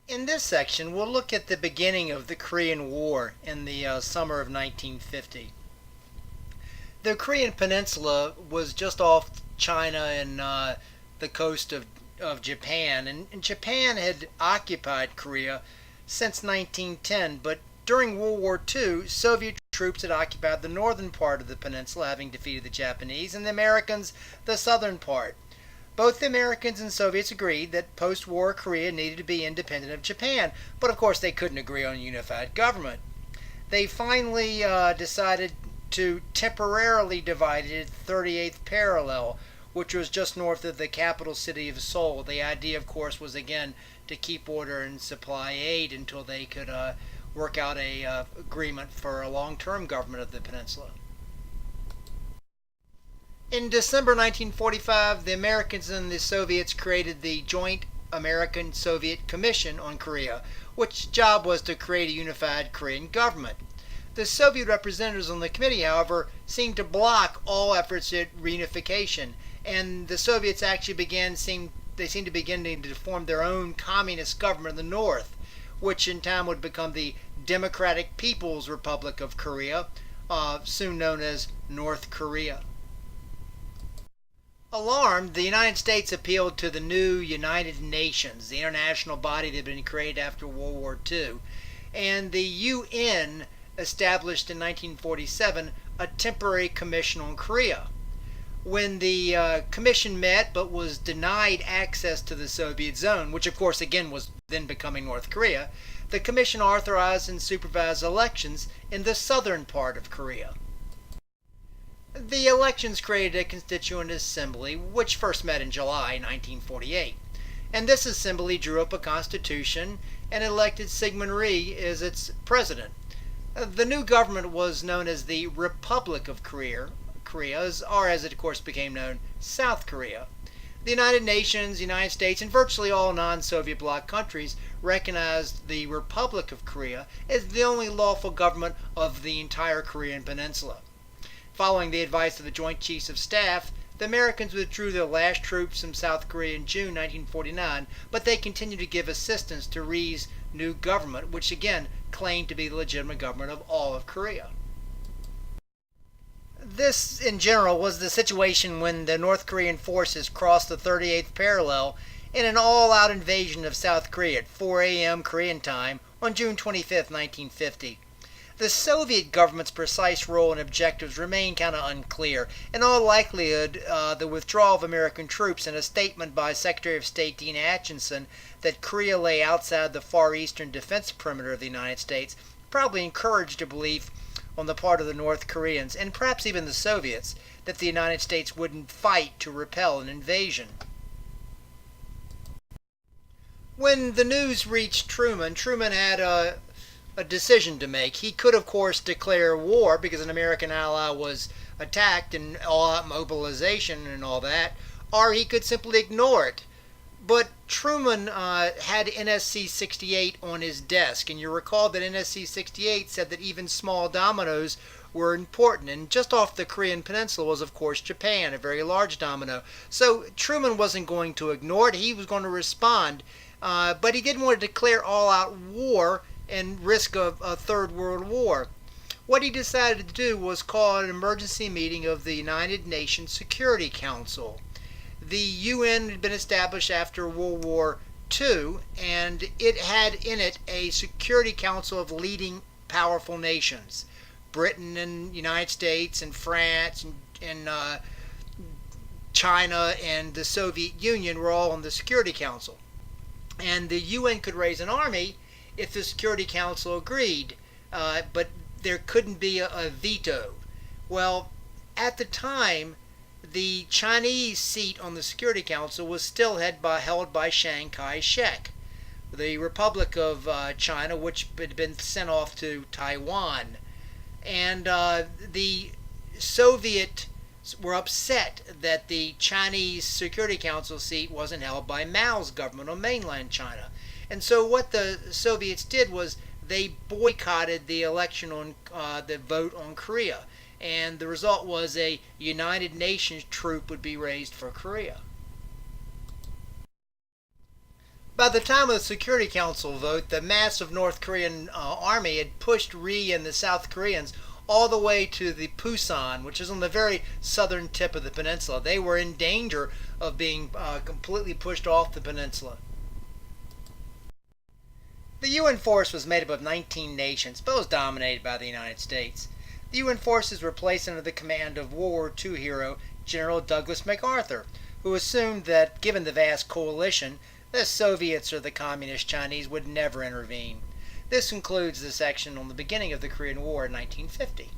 In this section, we'll look at the beginning of the Korean War in the summer of 1950. The Korean Peninsula was just off China and the coast of Japan, and Japan had occupied Korea since 1910, but during World War II, Soviet troops had occupied the northern part of the peninsula, having defeated the Japanese, and the Americans the southern part. Both the Americans and Soviets agreed that post-war Korea needed to be independent of Japan, but of course they couldn't agree on a unified government. They finally decided to temporarily divide it at 38th parallel, which was just north of the capital city of Seoul. The idea, of course, was again to keep order and supply aid until they could work out a agreement for a long-term government of the peninsula. In December 1945, the Americans and the Soviets created the Joint American-Soviet Commission on Korea, which job was to create a unified Korean government. The Soviet representatives on the committee, however, seemed to block all efforts at reunification, and the Soviets actually seemed to begin to form their own communist government in the north, which in time would become the Democratic People's Republic of Korea, soon known as North Korea. Alarmed, the United States appealed to the new United Nations, the international body that had been created after World War II, and the UN established in 1947 a temporary commission on Korea. When the commission met but was denied access to the Soviet zone, which of course again was then becoming North Korea, the commission authorized and supervised elections in the southern part of Korea. The elections created a constituent assembly, which first met in July 1948, and this assembly drew up a constitution and elected Syngman Rhee as its president. The new government was known as the Republic of Korea, or as it of course became known, South Korea. The United Nations, the United States, and virtually all non-Soviet bloc countries recognized the Republic of Korea as the only lawful government of the entire Korean peninsula. Following the advice of the Joint Chiefs of Staff, the Americans withdrew their last troops from South Korea in June 1949, but they continued to give assistance to Rhee's new government, which again claimed to be the legitimate government of all of Korea. This, in general, was the situation when the North Korean forces crossed the 38th parallel in an all-out invasion of South Korea at 4 a.m. Korean time on June 25, 1950. The Soviet government's precise role and objectives remain kind of unclear. In all likelihood, the withdrawal of American troops and a statement by Secretary of State Dean Acheson that Korea lay outside the far eastern defense perimeter of the United States probably encouraged a belief on the part of the North Koreans, and perhaps even the Soviets, that the United States wouldn't fight to repel an invasion. When the news reached Truman, Truman had a decision to make. He could, of course, declare war because an American ally was attacked and all-out mobilization and all that, or he could simply ignore it. But Truman had NSC 68 on his desk, and you recall that NSC 68 said that even small dominoes were important, and just off the Korean peninsula was, of course, Japan, a very large domino. So Truman wasn't going to ignore it. He was going to respond, but he didn't want to declare all-out war and risk of a third world war. What he decided to do was call an emergency meeting of the United Nations Security Council. The UN had been established after World War II, and it had in it a Security Council of leading powerful nations. Britain and United States and France and China and the Soviet Union were all on the Security Council. And the UN could raise an army if the Security Council agreed, but there couldn't be a veto. Well, at the time, the Chinese seat on the Security Council was still held by Chiang Kai-shek, the Republic of China, which had been sent off to Taiwan. And the Soviets were upset that the Chinese Security Council seat wasn't held by Mao's government on mainland China. And so what the Soviets did was they boycotted the election on the vote on Korea. And the result was a United Nations troop would be raised for Korea. By the time of the Security Council vote, the massive North Korean army had pushed Ri and the South Koreans all the way to the Pusan, which is on the very southern tip of the peninsula. They were in danger of being completely pushed off the peninsula. The UN force was made up of 19 nations, but was dominated by the United States. The UN forces were placed under the command of World War II hero General Douglas MacArthur, who assumed that, given the vast coalition, the Soviets or the Communist Chinese would never intervene. This concludes the section on the beginning of the Korean War in 1950.